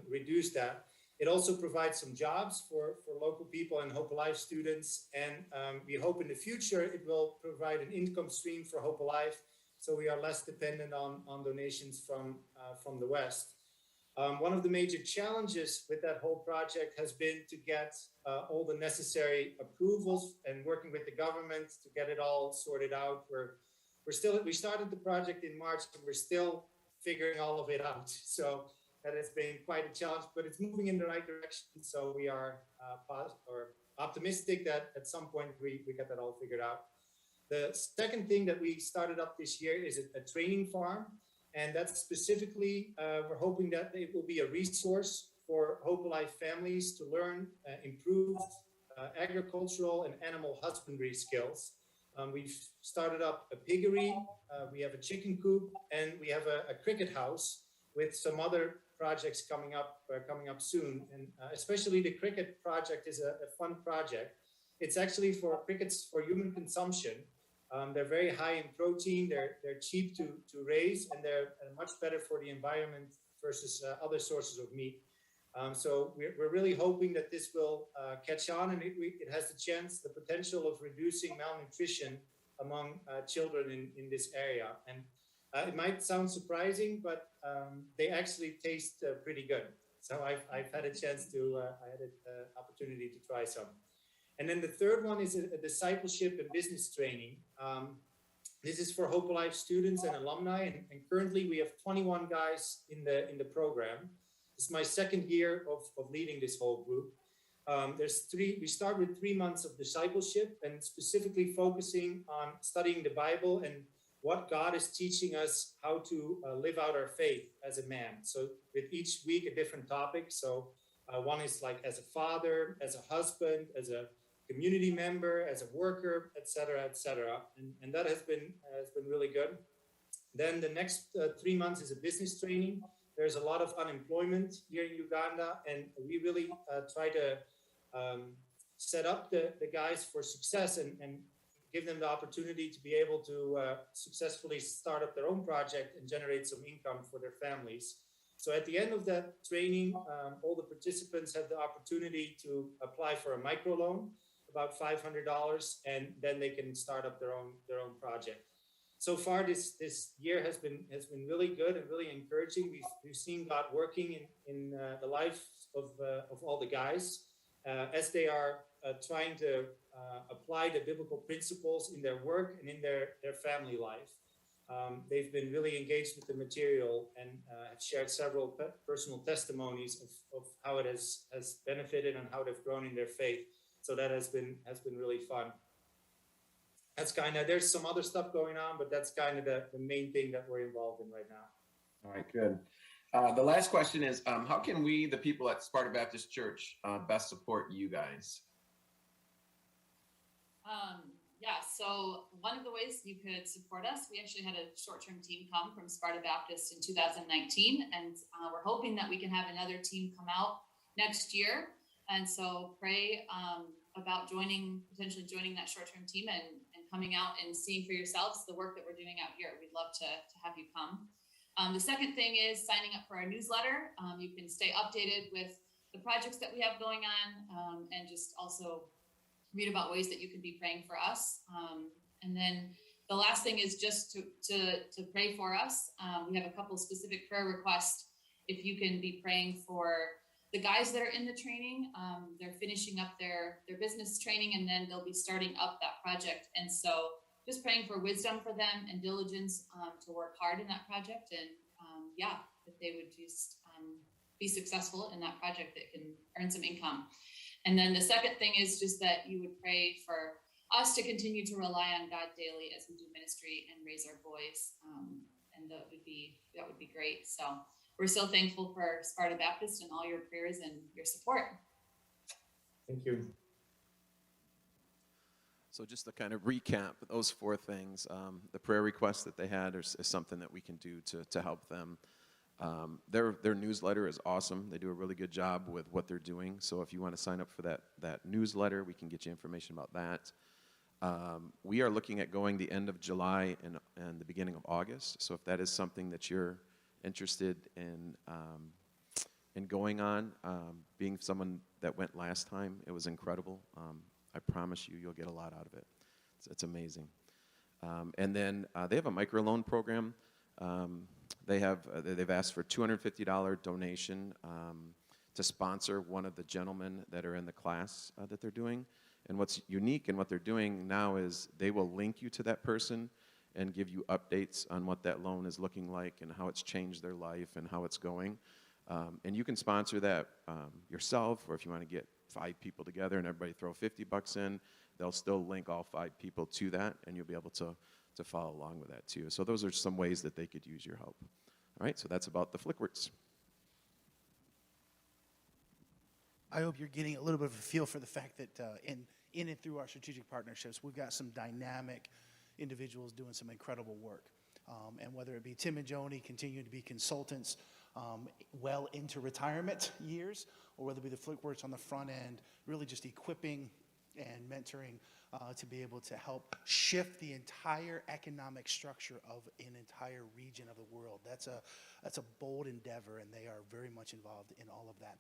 reduce that. It also provides some jobs for local people and Hope Alive students. And we hope in the future it will provide an income stream for Hope Alive, so we are less dependent on donations from the West. One of the major challenges with that whole project has been to get all the necessary approvals and working with the government to get it all sorted out. We started the project in March, and we're still figuring all of it out. So that has been quite a challenge, but it's moving in the right direction. So we are optimistic that at some point we get that all figured out. The second thing that we started up this year is a training farm. And that's specifically, we're hoping that it will be a resource for Hope Alive families to learn improved agricultural and animal husbandry skills. We've started up a piggery, we have a chicken coop, and we have a cricket house with some other projects coming up soon. And especially the cricket project is a fun project. It's actually for crickets for human consumption. They're very high in protein, they're cheap to raise, and they're much better for the environment versus other sources of meat. So we're really hoping that this will catch on, and it has the potential of reducing malnutrition among children in this area. And It might sound surprising, but they actually taste pretty good. So I've had a chance to, I had an opportunity to try some. And then the third one is a discipleship and business training. This is for Hope Alive students and alumni, and currently we have 21 guys in the program. It's my second year of leading this whole group. We start with 3 months of discipleship and specifically focusing on studying the Bible and what God is teaching us how to live out our faith as a man. So with each week, a different topic. So one is like as a father, as a husband, as a community member, as a worker, etc., etc. And that has been really good. Then the next 3 months is a business training. There's a lot of unemployment here in Uganda, and we really try to set up the guys for success and give them the opportunity to be able to successfully start up their own project and generate some income for their families. So at the end of that training, all the participants have the opportunity to apply for a microloan, about $500, and then they can start up their own project. So far, this year has been really good and really encouraging. We've seen God working in the life of all the guys as they are trying to apply the biblical principles in their work and in their family life. They've been really engaged with the material and have shared several personal testimonies of how it has benefited and how they've grown in their faith. So that has been really fun. That's kind of, there's some other stuff going on, but that's kind of the main thing that we're involved in right now. All right, good. The last question is, how can we, the people at Sparta Baptist Church, best support you guys? Yeah, so one of the ways you could support us, we actually had a short-term team come from Sparta Baptist in 2019, and we're hoping that we can have another team come out next year. And so pray about potentially joining that short-term team and coming out and seeing for yourselves the work that we're doing out here. We'd love to have you come. The second thing is signing up for our newsletter. You can stay updated with the projects that we have going on and just also read about ways that you can be praying for us. And then the last thing is just to pray for us. We have a couple specific prayer requests. If you can be praying for the guys that are in the training, they're finishing up their business training, and then they'll be starting up that project. And so just praying for wisdom for them and diligence to work hard in that project. And that they would just be successful in that project that can earn some income. And then the second thing is just that you would pray for us to continue to rely on God daily as we do ministry and raise our boys. And that would be great. So we're so thankful for Sparta Baptist and all your prayers and your support. Thank you. So just to kind of recap those 4 things, the prayer requests that they had is something that we can do to help them. Their newsletter is awesome. They do a really good job with what they're doing. So if you want to sign up for that newsletter, we can get you information about that. We are looking at going the end of July and the beginning of August. So if that is something that you're interested in going on, being someone that went last time, it was incredible. I promise you'll get a lot out of it. It's amazing. And then they have a microloan program. They've asked for $250 donation to sponsor one of the gentlemen that are in the class that they're doing. And what's unique in what they're doing now is they will link you to that person and give you updates on what that loan is looking like and how it's changed their life and how it's going. And you can sponsor that yourself, or if you want to get 5 people together and everybody throw $50 in, they'll still link all 5 people to that, and you'll be able to follow along with that too. So those are some ways that they could use your help. All right, so that's about the Flickworks. I hope you're getting a little bit of a feel for the fact that in and through our strategic partnerships, we've got some dynamic individuals doing some incredible work. And whether it be Tim and Joni continuing to be consultants well into retirement years, or whether it be the Flickworks on the front end, really just equipping and mentoring to be able to help shift the entire economic structure of an entire region of the world. That's a bold endeavor, and they are very much involved in all of that.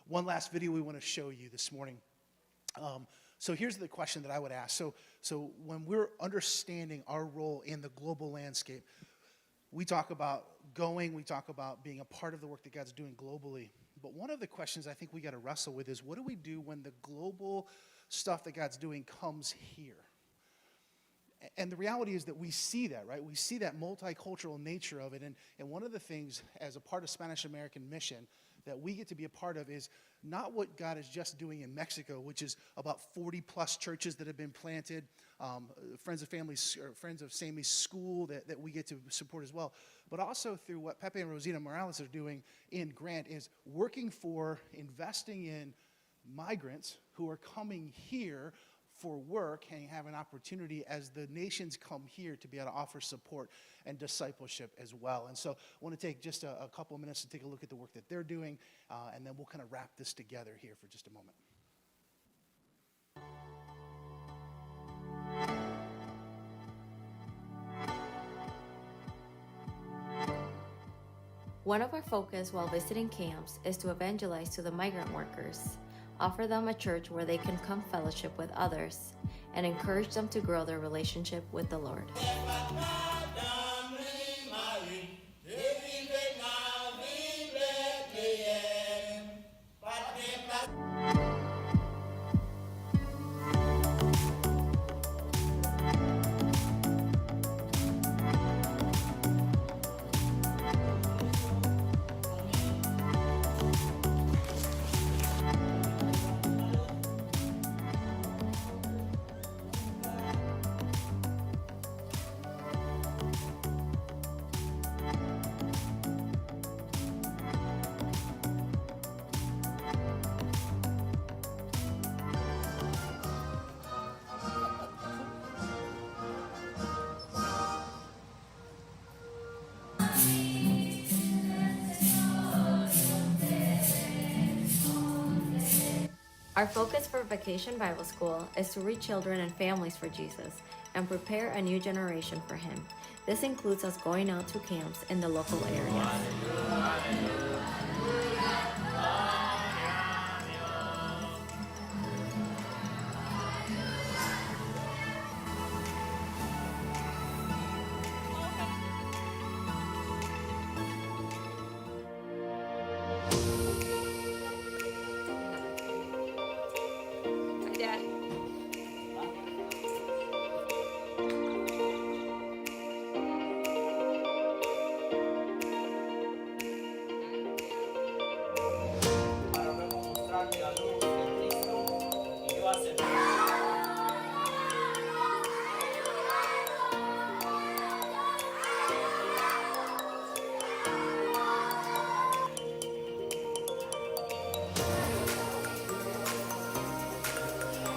One last video we want to show you this morning. So here's the question that I would ask. So when we're understanding our role in the global landscape, we talk about going, we talk about being a part of the work that God's doing globally. But one of the questions I think we got to wrestle with is, what do we do when the global stuff that God's doing comes here? And the reality is that we see that, right? We see that multicultural nature of it. And one of the things as a part of Spanish American Mission that we get to be a part of is not what God is just doing in Mexico, which is about 40 plus churches that have been planted, Friends of Sammy's school that we get to support as well, but also through what Pepe and Rosita Morales are doing in Grant is working for investing in migrants who are coming here for work and have an opportunity as the nations come here to be able to offer support and discipleship as well. And so I want to take just a couple of minutes to take a look at the work that they're doing, and then we'll kind of wrap this together here for just a moment. One of our focus while visiting camps is to evangelize to the migrant workers, offer them a church where they can come fellowship with others, and encourage them to grow their relationship with the Lord. Our focus for Vacation Bible School is to reach children and families for Jesus and prepare a new generation for Him. This includes us going out to camps in the local area.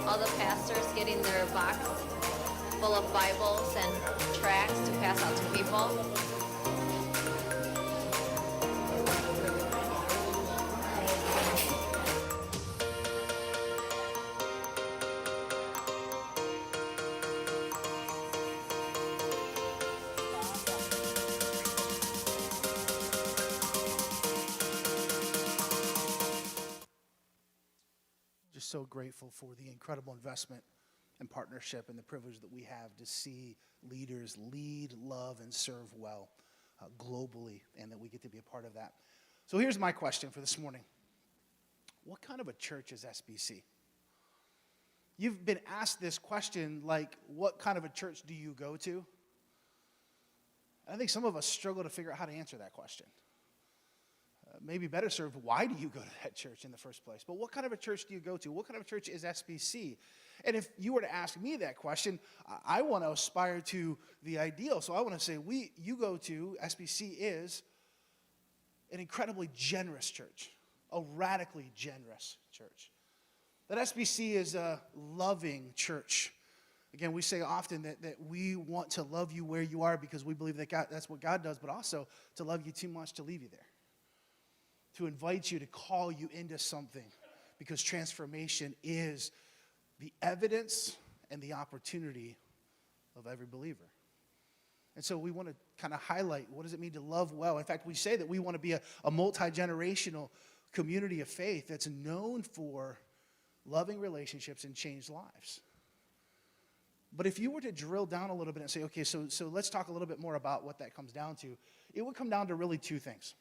All the pastors getting their box full of Bibles and tracts to pass out to people. Just so grateful for the incredible investment and partnership and the privilege that we have to see leaders lead, love, and serve well globally, and that we get to be a part of that. So here's my question for this morning. What kind of a church is SBC? You've been asked this question, like, what kind of a church do you go to? And I think some of us struggle to figure out how to answer that question. Maybe better served, why do you go to that church in the first place? But what kind of a church do you go to? What kind of a church is SBC? And if you were to ask me that question, I want to aspire to the ideal. So I want to say, SBC is an incredibly generous church, a radically generous church. That SBC is a loving church. Again, we say often that we want to love you where you are because we believe that that's what God does, but also to love you too much to leave you there. To invite you, to call you into something, because transformation is the evidence and the opportunity of every believer. And so we want to kind of highlight, what does it mean to love well? In fact, we say that we want to be a multi-generational community of faith that's known for loving relationships and changed lives. But if you were to drill down a little bit and say, okay, so let's talk a little bit more about what that comes down to, it would come down to really two things.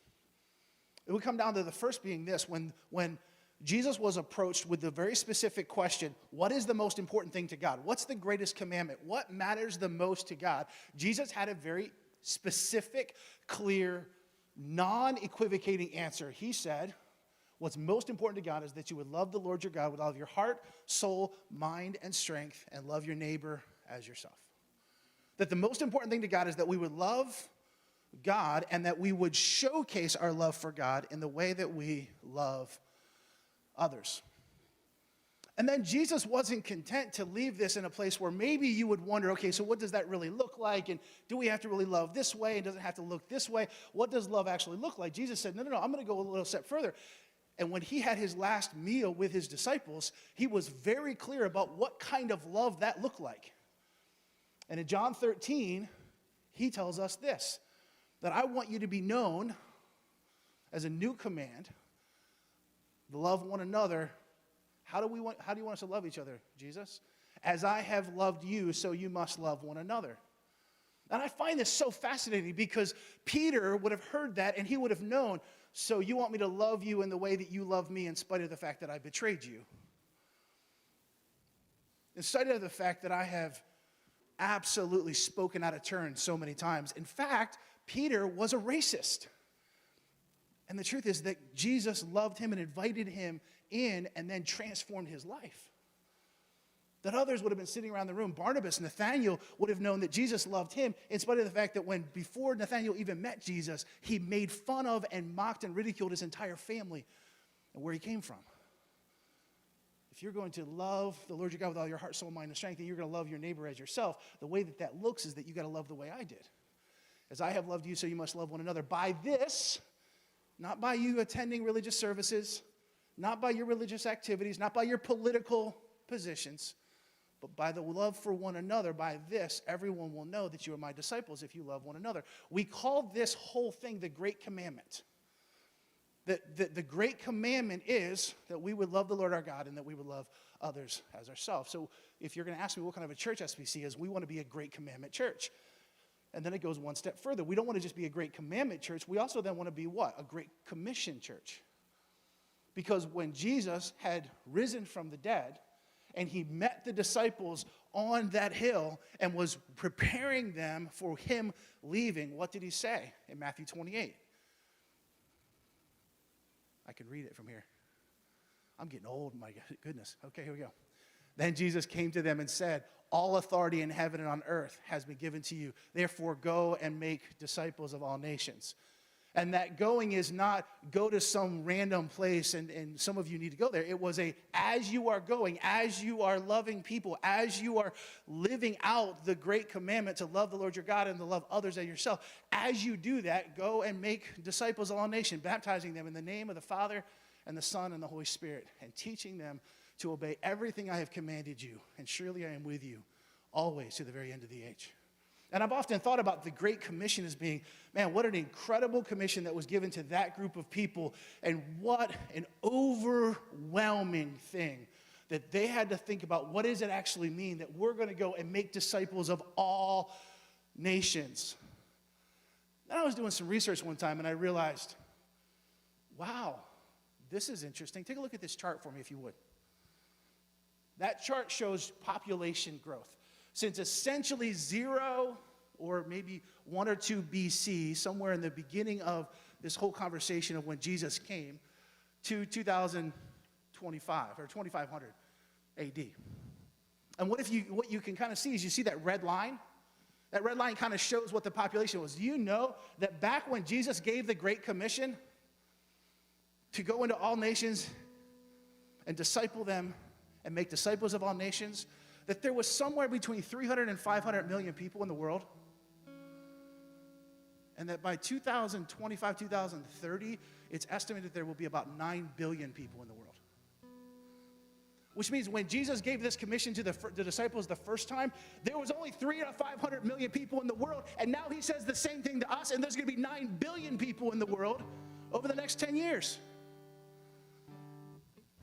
It would come down to the first being this: when Jesus was approached with the very specific question, what is the most important thing to God? What's the greatest commandment? What matters the most to God? Jesus had a very specific, clear, non-equivocating answer. He said, what's most important to God is that you would love the Lord your God with all of your heart, soul, mind, and strength, and love your neighbor as yourself. That the most important thing to God is that we would love God and that we would showcase our love for God in the way that we love others. And then Jesus wasn't content to leave this in a place where maybe you would wonder, okay, so what does that really look like? And do we have to really love this way? And does it have to look this way? What does love actually look like? Jesus said, no, I'm going to go a little step further. And when he had his last meal with his disciples, he was very clear about what kind of love that looked like. And in John 13, he tells us this, that I want you to be known as a new command, to love one another. How do you want us to love each other, Jesus? As I have loved you, so you must love one another. And I find this so fascinating because Peter would have heard that and he would have known, so you want me to love you in the way that you love me in spite of the fact that I betrayed you. In spite of the fact that I have absolutely spoken out of turn so many times. In fact, Peter was a racist. And the truth is that Jesus loved him and invited him in and then transformed his life. That others would have been sitting around the room. Barnabas, Nathanael would have known that Jesus loved him in spite of the fact that before Nathanael even met Jesus, he made fun of and mocked and ridiculed his entire family and where he came from. If you're going to love the Lord your God with all your heart, soul, mind, and strength, and you're going to love your neighbor as yourself, the way that looks is that you got to love the way I did. As I have loved you, so you must love one another. By this, not by you attending religious services, not by your religious activities, not by your political positions, but by the love for one another. By this, everyone will know that you are my disciples if you love one another. We call this whole thing the Great Commandment. The Great Commandment is that we would love the Lord our God and that we would love others as ourselves. So if you're going to ask me what kind of a church SBC is, we want to be a Great Commandment church. And then it goes one step further. We don't want to just be a Great Commandment church. We also then want to be what? A Great Commission church. Because when Jesus had risen from the dead and he met the disciples on that hill and was preparing them for him leaving, what did he say in Matthew 28? I can read it from here. I'm getting old, my goodness. Okay, here we go. Then Jesus came to them and said, all authority in heaven and on earth has been given to you. Therefore, go and make disciples of all nations. And that going is not go to some random place and some of you need to go there. It was as you are going, as you are loving people, as you are living out the great commandment to love the Lord your God and to love others as yourself, as you do that, go and make disciples of all nations, baptizing them in the name of the Father and the Son and the Holy Spirit, and teaching them to obey everything I have commanded you. And surely I am with you always to the very end of the age. And I've often thought about the Great Commission as being, man, what an incredible commission that was given to that group of people, and what an overwhelming thing that they had to think about. What does it actually mean that we're going to go and make disciples of all nations? Then I was doing some research one time and I realized, wow, this is interesting. Take a look at this chart for me if you would. That chart shows population growth. Since essentially 0 or maybe 1 or 2 BC, somewhere in the beginning of this whole conversation of when Jesus came, to 2025 or 2500 AD. And what you can kind of see is you see that red line? That red line kind of shows what the population was. Do you know that back when Jesus gave the Great Commission to go into all nations and disciple them and make disciples of all nations, that there was somewhere between 300 and 500 million people in the world? And that by 2025, 2030, it's estimated there will be about 9 billion people in the world. Which means when Jesus gave this commission to the disciples the first time, there was only 300 to 500 million people in the world. And now he says the same thing to us, and there's going to be 9 billion people in the world over the next 10 years.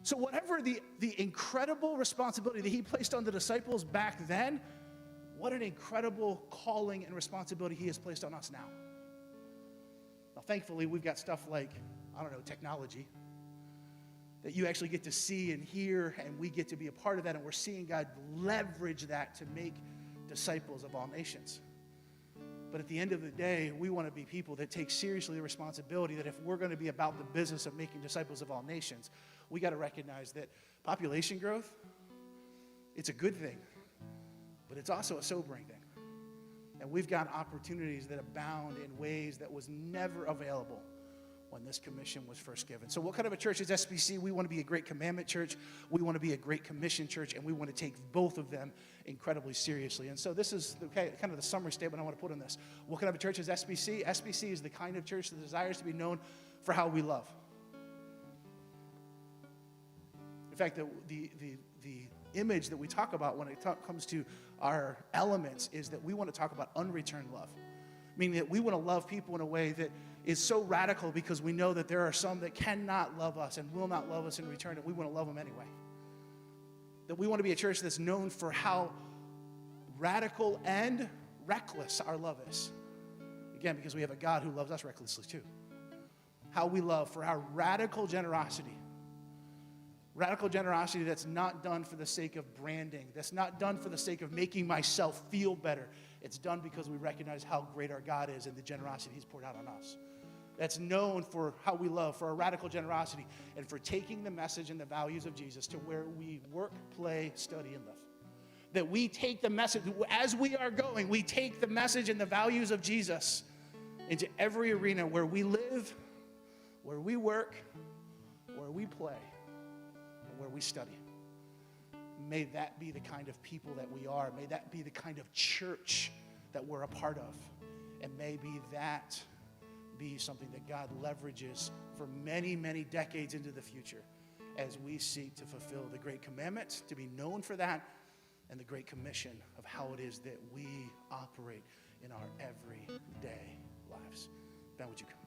So whatever the incredible responsibility that he placed on the disciples back then, what an incredible calling and responsibility he has placed on us now. Now, thankfully, we've got stuff like, I don't know, technology that you actually get to see and hear, and we get to be a part of that, and we're seeing God leverage that to make disciples of all nations. But at the end of the day, we want to be people that take seriously the responsibility that if we're going to be about the business of making disciples of all nations, we got to recognize that population growth, it's a good thing, but it's also a sobering thing. And we've got opportunities that abound in ways that was never available when this commission was first given. So what kind of a church is SBC? We want to be a Great Commandment church. We want to be a Great Commission church, and we want to take both of them incredibly seriously. And so this is kind of the summary statement I want to put on this. What kind of a church is SBC? SBC is the kind of church that desires to be known for how we love. In fact, the image that we talk about when it comes to our elements is that we want to talk about unreturned love, meaning that we want to love people in a way that is so radical because we know that there are some that cannot love us and will not love us in return, and we want to love them anyway. That we want to be a church that's known for how radical and reckless our love is. Again, because we have a God who loves us recklessly too. How we love, for our radical generosity. Radical generosity that's not done for the sake of branding, that's not done for the sake of making myself feel better. It's done because we recognize how great our God is and the generosity he's poured out on us. That's known for how we love, for our radical generosity, and for taking the message and the values of Jesus to where we work, play, study, and live. That we take the message, as we are going, we take the message and the values of Jesus into every arena where we live, where we work, where we play, and where we study. May that be the kind of people that we are. May that be the kind of church that we're a part of. And may that be something that God leverages for many, many decades into the future as we seek to fulfill the Great Commandment, to be known for that, and the Great Commission of how it is that we operate in our everyday lives. Ben, would you come?